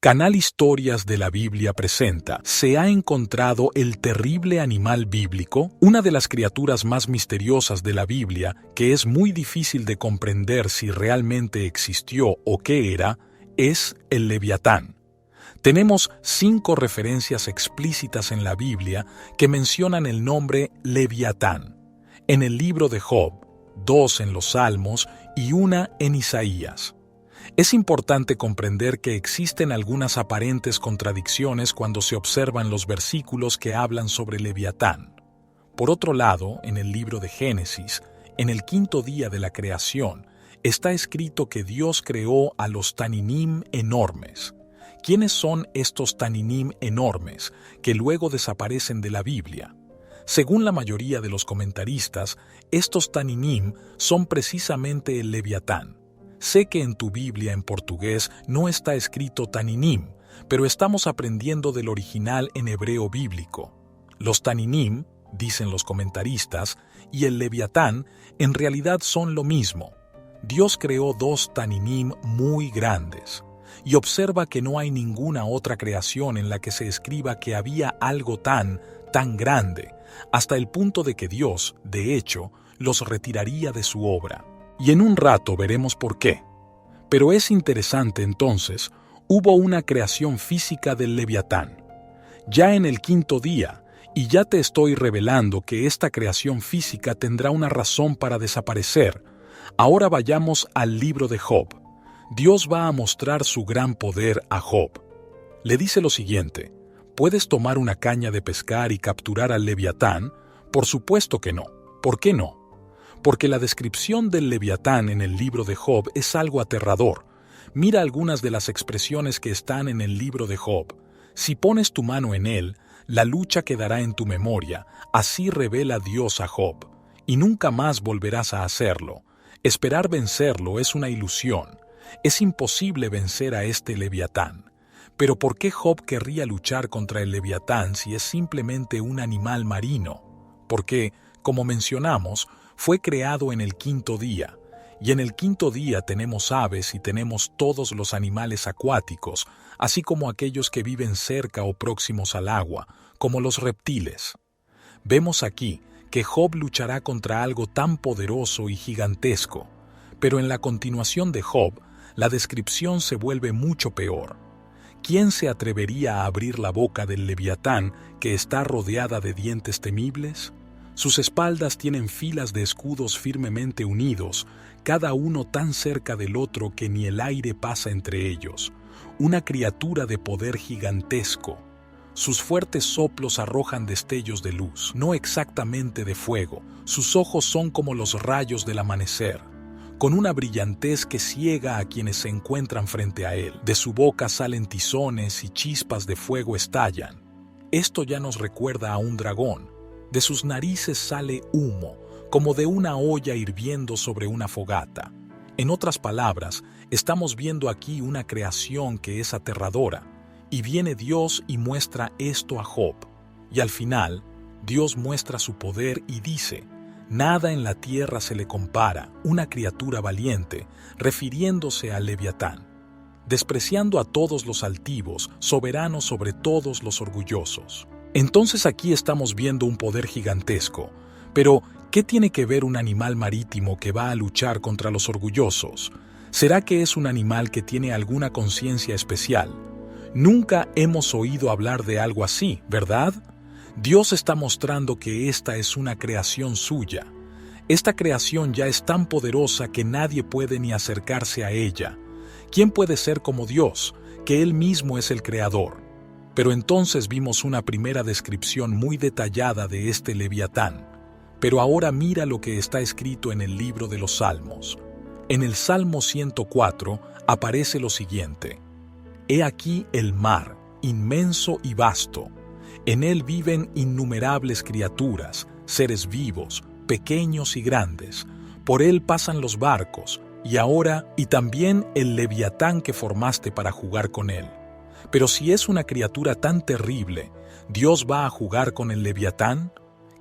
Canal Historias de la Biblia presenta: ¿se ha encontrado el terrible animal bíblico? Una de las criaturas más misteriosas de la Biblia, que es muy difícil de comprender si realmente existió o qué era, es el Leviatán. Tenemos 5 referencias explícitas en la Biblia que mencionan el nombre Leviatán: en el libro de Job, 2 en los Salmos y 1 en Isaías. Es importante comprender que existen algunas aparentes contradicciones cuando se observan los versículos que hablan sobre Leviatán. Por otro lado, en el libro de Génesis, en el 5º día de la creación, está escrito que Dios creó a los Taninim enormes. ¿Quiénes son estos Taninim enormes que luego desaparecen de la Biblia? Según la mayoría de los comentaristas, estos Taninim son precisamente el Leviatán. Sé que en tu Biblia en portugués no está escrito Taninim, pero estamos aprendiendo del original en hebreo bíblico. Los Taninim, dicen los comentaristas, y el Leviatán en realidad son lo mismo. Dios creó 2 Taninim muy grandes, y observa que no hay ninguna otra creación en la que se escriba que había algo tan grande, hasta el punto de que Dios, de hecho, los retiraría de su obra. Y en un rato veremos por qué. Pero es interesante entonces, hubo una creación física del Leviatán. Ya en el 5º día, y ya te estoy revelando que esta creación física tendrá una razón para desaparecer. Ahora vayamos al libro de Job. Dios va a mostrar su gran poder a Job. Le dice lo siguiente: ¿puedes tomar una caña de pescar y capturar al Leviatán? Por supuesto que no. ¿Por qué no? Porque la descripción del Leviatán en el libro de Job es algo aterrador. Mira algunas de las expresiones que están en el libro de Job. Si pones tu mano en él, la lucha quedará en tu memoria. Así revela Dios a Job. Y nunca más volverás a hacerlo. Esperar vencerlo es una ilusión. Es imposible vencer a este Leviatán. Pero ¿por qué Job querría luchar contra el Leviatán si es simplemente un animal marino? Porque, como mencionamos, fue creado en el 5º día, y en el 5º día tenemos aves y tenemos todos los animales acuáticos, así como aquellos que viven cerca o próximos al agua, como los reptiles. Vemos aquí que Job luchará contra algo tan poderoso y gigantesco, pero en la continuación de Job, la descripción se vuelve mucho peor. ¿Quién se atrevería a abrir la boca del Leviatán que está rodeada de dientes temibles? Sus espaldas tienen filas de escudos firmemente unidos, cada uno tan cerca del otro que ni el aire pasa entre ellos. Una criatura de poder gigantesco. Sus fuertes soplos arrojan destellos de luz, no exactamente de fuego. Sus ojos son como los rayos del amanecer, con una brillantez que ciega a quienes se encuentran frente a él. De su boca salen tizones y chispas de fuego estallan. Esto ya nos recuerda a un dragón. De sus narices sale humo, como de una olla hirviendo sobre una fogata. En otras palabras, estamos viendo aquí una creación que es aterradora, y viene Dios y muestra esto a Job. Y al final, Dios muestra su poder y dice: nada en la tierra se le compara, una criatura valiente, refiriéndose al Leviatán, despreciando a todos los altivos, soberano sobre todos los orgullosos. Entonces aquí estamos viendo un poder gigantesco, pero ¿qué tiene que ver un animal marítimo que va a luchar contra los orgullosos? ¿Será que es un animal que tiene alguna conciencia especial? Nunca hemos oído hablar de algo así, ¿verdad? Dios está mostrando que esta es una creación suya. Esta creación ya es tan poderosa que nadie puede ni acercarse a ella. ¿Quién puede ser como Dios, que Él mismo es el creador? Pero entonces vimos una primera descripción muy detallada de este Leviatán. Pero ahora mira lo que está escrito en el libro de los Salmos. En el Salmo 104 aparece lo siguiente: He aquí el mar, inmenso y vasto. En él viven innumerables criaturas, seres vivos, pequeños y grandes. Por él pasan los barcos, y también el Leviatán que formaste para jugar con él. Pero si es una criatura tan terrible, ¿Dios va a jugar con el Leviatán?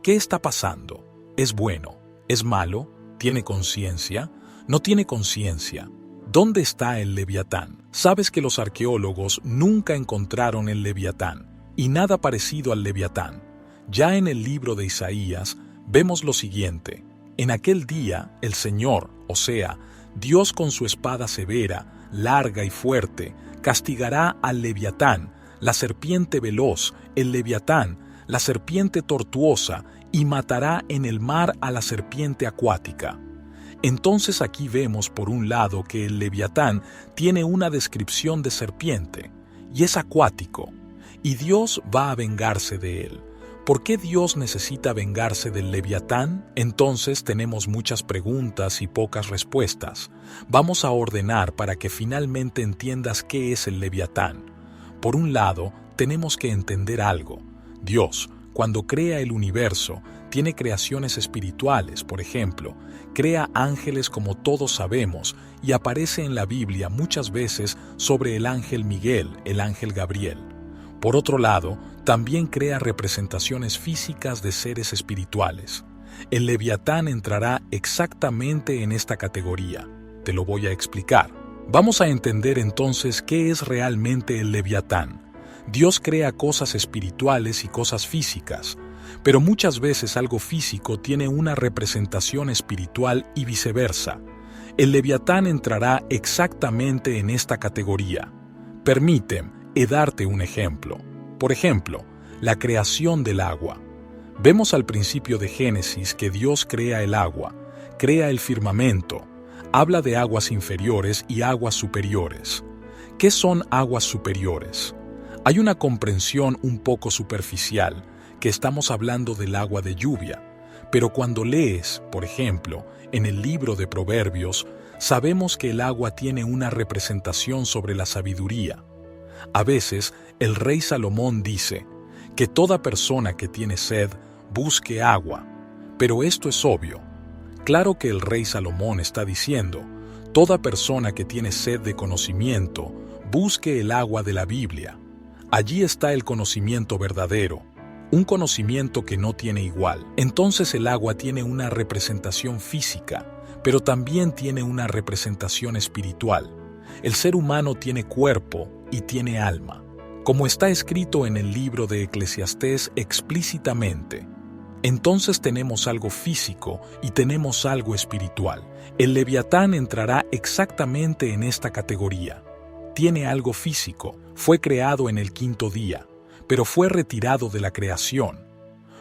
¿Qué está pasando? ¿Es bueno? ¿Es malo? ¿Tiene conciencia? ¿No tiene conciencia? ¿Dónde está el Leviatán? Sabes que los arqueólogos nunca encontraron el Leviatán, y nada parecido al Leviatán. Ya en el libro de Isaías vemos lo siguiente: en aquel día el Señor, o sea, Dios con su espada severa, larga y fuerte, castigará al Leviatán, la serpiente veloz, el Leviatán, la serpiente tortuosa, y matará en el mar a la serpiente acuática. Entonces aquí vemos por un lado que el Leviatán tiene una descripción de serpiente, y es acuático, y Dios va a vengarse de él. ¿Por qué Dios necesita vengarse del Leviatán? Entonces tenemos muchas preguntas y pocas respuestas. Vamos a ordenar para que finalmente entiendas qué es el Leviatán. Por un lado, tenemos que entender algo. Dios, cuando crea el universo, tiene creaciones espirituales, por ejemplo, crea ángeles como todos sabemos, y aparece en la Biblia muchas veces sobre el ángel Miguel, el ángel Gabriel. Por otro lado, también crea representaciones físicas de seres espirituales. El Leviatán entrará exactamente en esta categoría. Te lo voy a explicar. Vamos a entender entonces qué es realmente el Leviatán. Dios crea cosas espirituales y cosas físicas, pero muchas veces algo físico tiene una representación espiritual y viceversa. El Leviatán entrará exactamente en esta categoría. Permíteme darte un ejemplo. Por ejemplo, la creación del agua. Vemos al principio de Génesis que Dios crea el agua, crea el firmamento, habla de aguas inferiores y aguas superiores. ¿Qué son aguas superiores? Hay una comprensión un poco superficial, que estamos hablando del agua de lluvia, pero cuando lees, por ejemplo, en el libro de Proverbios, sabemos que el agua tiene una representación sobre la sabiduría. A veces, el rey Salomón dice que toda persona que tiene sed busque agua, pero esto es obvio. Claro que el rey Salomón está diciendo, toda persona que tiene sed de conocimiento busque el agua de la Biblia. Allí está el conocimiento verdadero, un conocimiento que no tiene igual. Entonces el agua tiene una representación física, pero también tiene una representación espiritual. El ser humano tiene cuerpo y tiene alma, como está escrito en el libro de Eclesiastés explícitamente. Entonces tenemos algo físico y tenemos algo espiritual. El Leviatán entrará exactamente en esta categoría. Tiene algo físico, fue creado en el quinto día, pero fue retirado de la creación.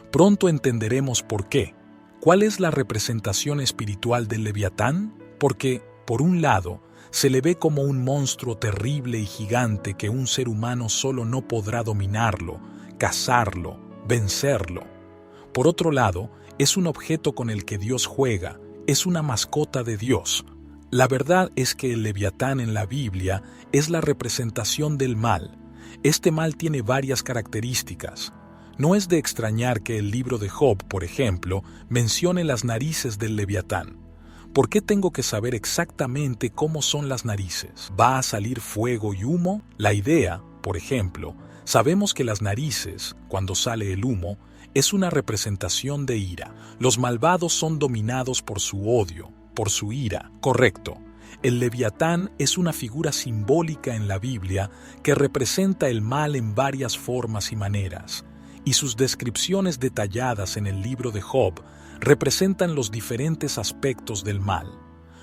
Pronto entenderemos por qué. ¿Cuál es la representación espiritual del Leviatán? Porque, por un lado, se le ve como un monstruo terrible y gigante que un ser humano solo no podrá dominarlo, cazarlo, vencerlo. Por otro lado, es un objeto con el que Dios juega, es una mascota de Dios. La verdad es que el Leviatán en la Biblia es la representación del mal. Este mal tiene varias características. No es de extrañar que el libro de Job, por ejemplo, mencione las narices del Leviatán. ¿Por qué tengo que saber exactamente cómo son las narices? ¿Va a salir fuego y humo? La idea, por ejemplo, sabemos que las narices, cuando sale el humo, es una representación de ira. Los malvados son dominados por su odio, por su ira. Correcto. El Leviatán es una figura simbólica en la Biblia que representa el mal en varias formas y maneras, y sus descripciones detalladas en el libro de Job representan los diferentes aspectos del mal: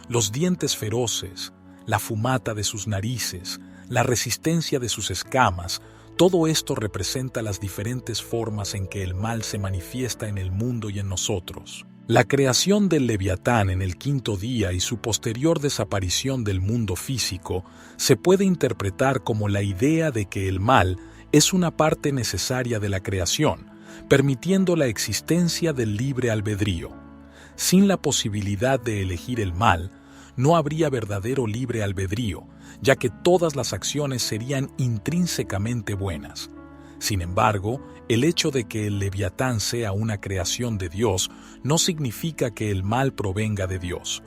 los dientes feroces, la fumata de sus narices, la resistencia de sus escamas. Todo esto representa las diferentes formas en que el mal se manifiesta en el mundo y en nosotros. La creación del Leviatán en el quinto día y su posterior desaparición del mundo físico se puede interpretar como la idea de que el mal es una parte necesaria de la creación, permitiendo la existencia del libre albedrío. Sin la posibilidad de elegir el mal, no habría verdadero libre albedrío, ya que todas las acciones serían intrínsecamente buenas. Sin embargo, el hecho de que el Leviatán sea una creación de Dios no significa que el mal provenga de Dios.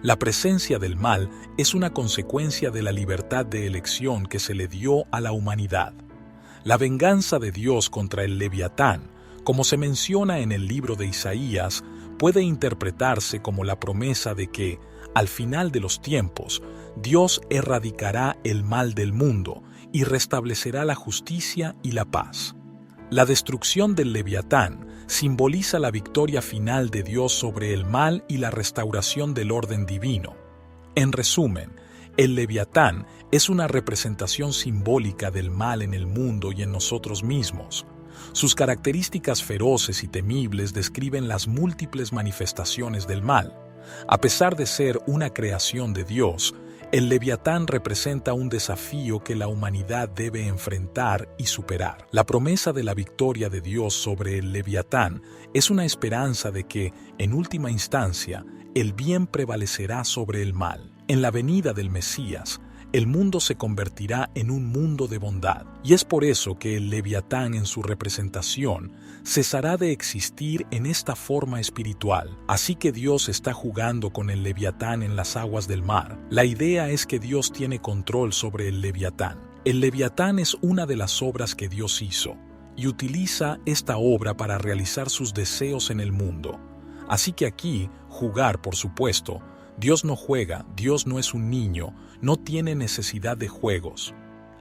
La presencia del mal es una consecuencia de la libertad de elección que se le dio a la humanidad. La venganza de Dios contra el Leviatán, como se menciona en el libro de Isaías, puede interpretarse como la promesa de que, Al final de los tiempos, Dios erradicará el mal del mundo y restablecerá la justicia y la paz. La destrucción del Leviatán simboliza la victoria final de Dios sobre el mal y la restauración del orden divino. En resumen, el Leviatán es una representación simbólica del mal en el mundo y en nosotros mismos. Sus características feroces y temibles describen las múltiples manifestaciones del mal. A pesar de ser una creación de Dios, el Leviatán representa un desafío que la humanidad debe enfrentar y superar. La promesa de la victoria de Dios sobre el Leviatán es una esperanza de que, en última instancia, el bien prevalecerá sobre el mal. En la venida del Mesías, el mundo se convertirá en un mundo de bondad, y es por eso que el Leviatán en su representación cesará de existir en esta forma espiritual. Así que Dios está jugando con el Leviatán en las aguas del mar. La idea es que Dios tiene control sobre el Leviatán. El Leviatán es una de las obras que Dios hizo, y utiliza esta obra para realizar sus deseos en el mundo. Así que aquí, jugar, por supuesto, Dios no juega, Dios no es un niño, no tiene necesidad de juegos.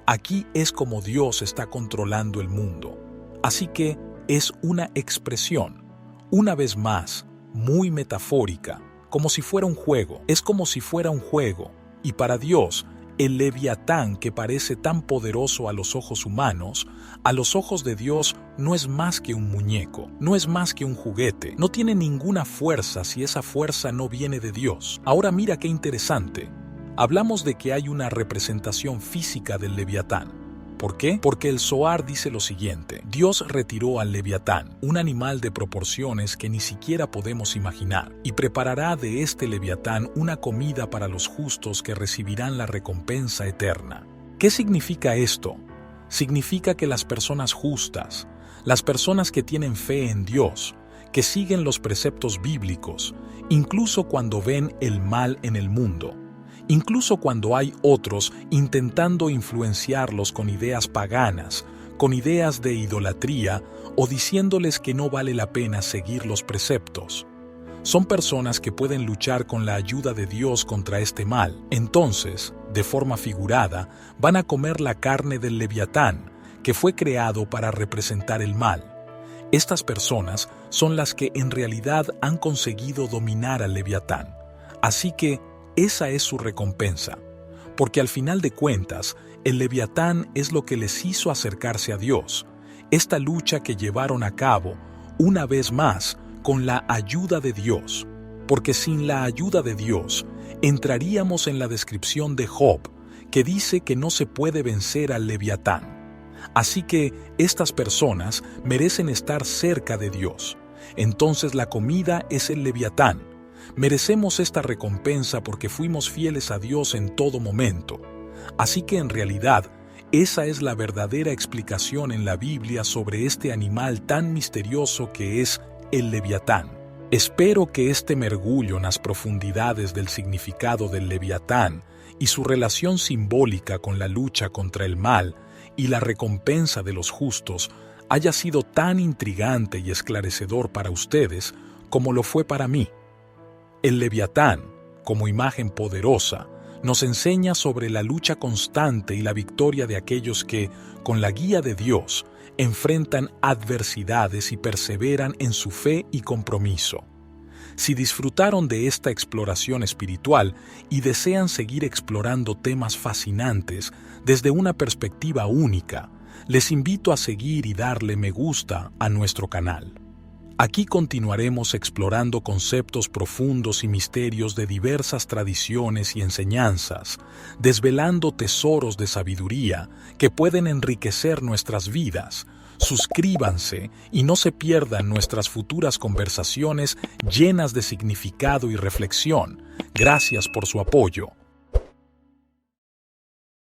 Aquí es como Dios está controlando el mundo. Así que es una expresión, una vez más, muy metafórica, como si fuera un juego. Es como si fuera un juego, y para Dios, el Leviatán que parece tan poderoso a los ojos humanos, a los ojos de Dios no es más que un muñeco, no es más que un juguete, no tiene ninguna fuerza si esa fuerza no viene de Dios. Ahora mira qué interesante. Hablamos de que hay una representación física del Leviatán. ¿Por qué? Porque el Zohar dice lo siguiente: Dios retiró al Leviatán, un animal de proporciones que ni siquiera podemos imaginar, y preparará de este Leviatán una comida para los justos que recibirán la recompensa eterna. ¿Qué significa esto? Significa que las personas justas, las personas que tienen fe en Dios, que siguen los preceptos bíblicos, incluso cuando ven el mal en el mundo, incluso cuando hay otros intentando influenciarlos con ideas paganas, con ideas de idolatría o diciéndoles que no vale la pena seguir los preceptos. Son personas que pueden luchar con la ayuda de Dios contra este mal. Entonces, de forma figurada, van a comer la carne del Leviatán, que fue creado para representar el mal. Estas personas son las que en realidad han conseguido dominar al Leviatán. Así que, esa es su recompensa, porque al final de cuentas, el Leviatán es lo que les hizo acercarse a Dios, esta lucha que llevaron a cabo, una vez más, con la ayuda de Dios, porque sin la ayuda de Dios, entraríamos en la descripción de Job, que dice que no se puede vencer al Leviatán. Así que estas personas merecen estar cerca de Dios. Entonces la comida es el Leviatán. Merecemos esta recompensa porque fuimos fieles a Dios en todo momento. Así que en realidad, esa es la verdadera explicación en la Biblia sobre este animal tan misterioso que es el Leviatán. Espero que este mergullo en las profundidades del significado del Leviatán y su relación simbólica con la lucha contra el mal y la recompensa de los justos haya sido tan intrigante y esclarecedor para ustedes como lo fue para mí. El Leviatán, como imagen poderosa, nos enseña sobre la lucha constante y la victoria de aquellos que, con la guía de Dios, enfrentan adversidades y perseveran en su fe y compromiso. Si disfrutaron de esta exploración espiritual y desean seguir explorando temas fascinantes desde una perspectiva única, les invito a seguir y darle me gusta a nuestro canal. Aquí continuaremos explorando conceptos profundos y misterios de diversas tradiciones y enseñanzas, desvelando tesoros de sabiduría que pueden enriquecer nuestras vidas. Suscríbanse y no se pierdan nuestras futuras conversaciones llenas de significado y reflexión. Gracias por su apoyo.